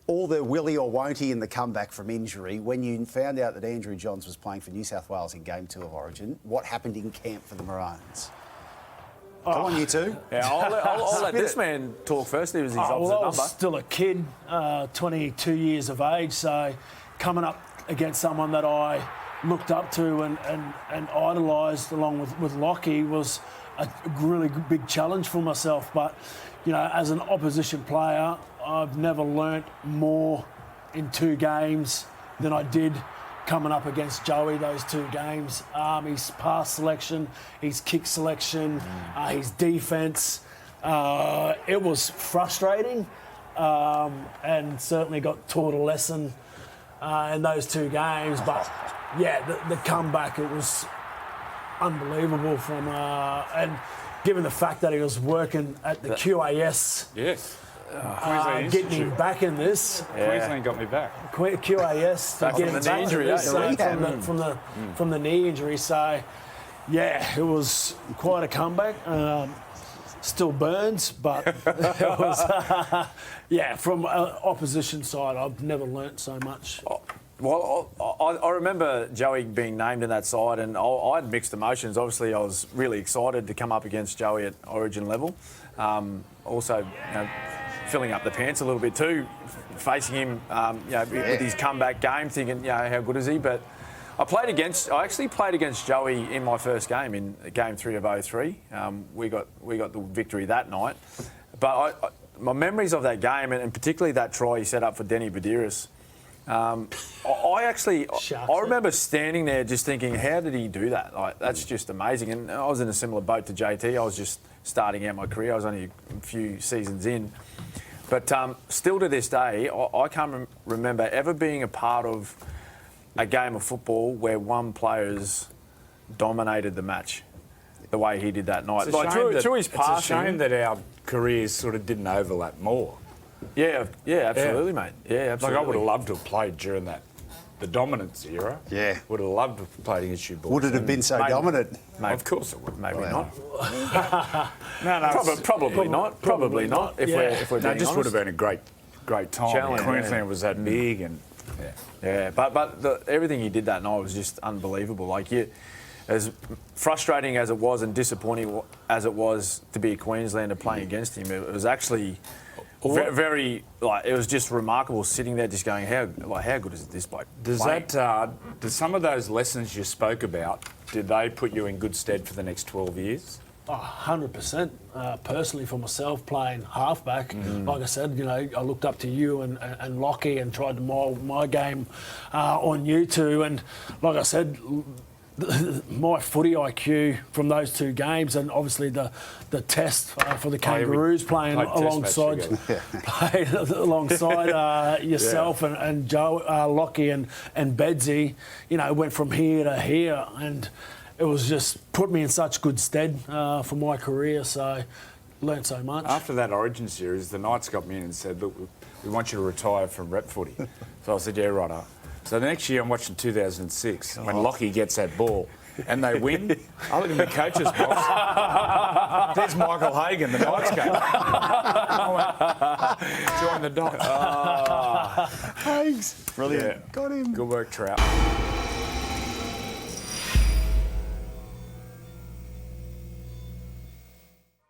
all the willy or won't he in the comeback from injury, when you found out that Andrew Johns was playing for New South Wales in Game 2 of Origin, what happened in camp for the Maroons? Come on, you two. Yeah, I'll let this man talk first. He was his opposite I number. was still a kid, 22 years of age, so coming up against someone that I looked up to and idolised along with Lockie was a really big challenge for myself. But, you know, as an opposition player, I've never learnt more in 2 games than I did coming up against Joey those 2 games. His pass selection, his kick selection, his defence. It was frustrating and certainly got taught a lesson in those 2 games. But, yeah, the comeback, it was unbelievable from... and given the fact that he was working at the QAS... Yes. getting him back in this. Queensland got me back. QAS to get him back injury, in this, from the knee injury. So, yeah, it was quite a comeback. Still burns, but it was, from opposition side, I've never learnt so much. Well, I remember Joey being named in that side, and I had mixed emotions. Obviously, I was really excited to come up against Joey at Origin level. Also, you know, filling up the pants a little bit too, facing him, with his comeback game, thinking, you know, how good is he? But I actually played against Joey in my first game, in Game 3 of 03. We got the victory that night. But my memories of that game, and particularly that try he set up for Denny Badiris, I remember standing there just thinking, how did he do that? Like, that's just amazing. And I was in a similar boat to JT. I was just starting out my career. I was only a few seasons in. But still to this day, I can't remember ever being a part of a game of football where one player's dominated the match the way he did that night. Like, through his passing. It's a shame that our careers sort of didn't overlap more. Yeah, absolutely, mate. Yeah, absolutely. Like, I would have loved to have played during the dominance era. Yeah. Would have loved to have played against you boys. Would it have been so dominant? Mate, of course it would. Maybe Well, not. Probably not. Probably not. If we're being this honest. would have been a great time. Challenge, Queensland was that big, and but everything he did that night was just unbelievable. Like, as frustrating as it was and disappointing as it was to be a Queenslander playing against him, it was actually very it was just remarkable sitting there just going, how good is this bloke? does some of those lessons you spoke about, did they put you in good stead for the next 12 years? 100%. Personally, for myself, playing halfback, like I said, you know, I looked up to you and Lockie and tried to mould my game on you two. And like I said, my footy IQ from those 2 games, and obviously the test for the Kangaroos playing alongside yourself and Joe, Lockie and Bedsy, you know, went from here to here, and it was just put me in such good stead for my career. So learnt so much. After that Origin series, the Knights got me in and said, look, we want you to retire from rep footy. So I said, yeah, righto. So the next year I'm watching 2006 when Lockie gets that ball and they win. I look at my coach's box. There's Michael Hagan, the Knights game. I went, join the Dots. Thanks. Brilliant. Yeah. Got him. Good work, Trout.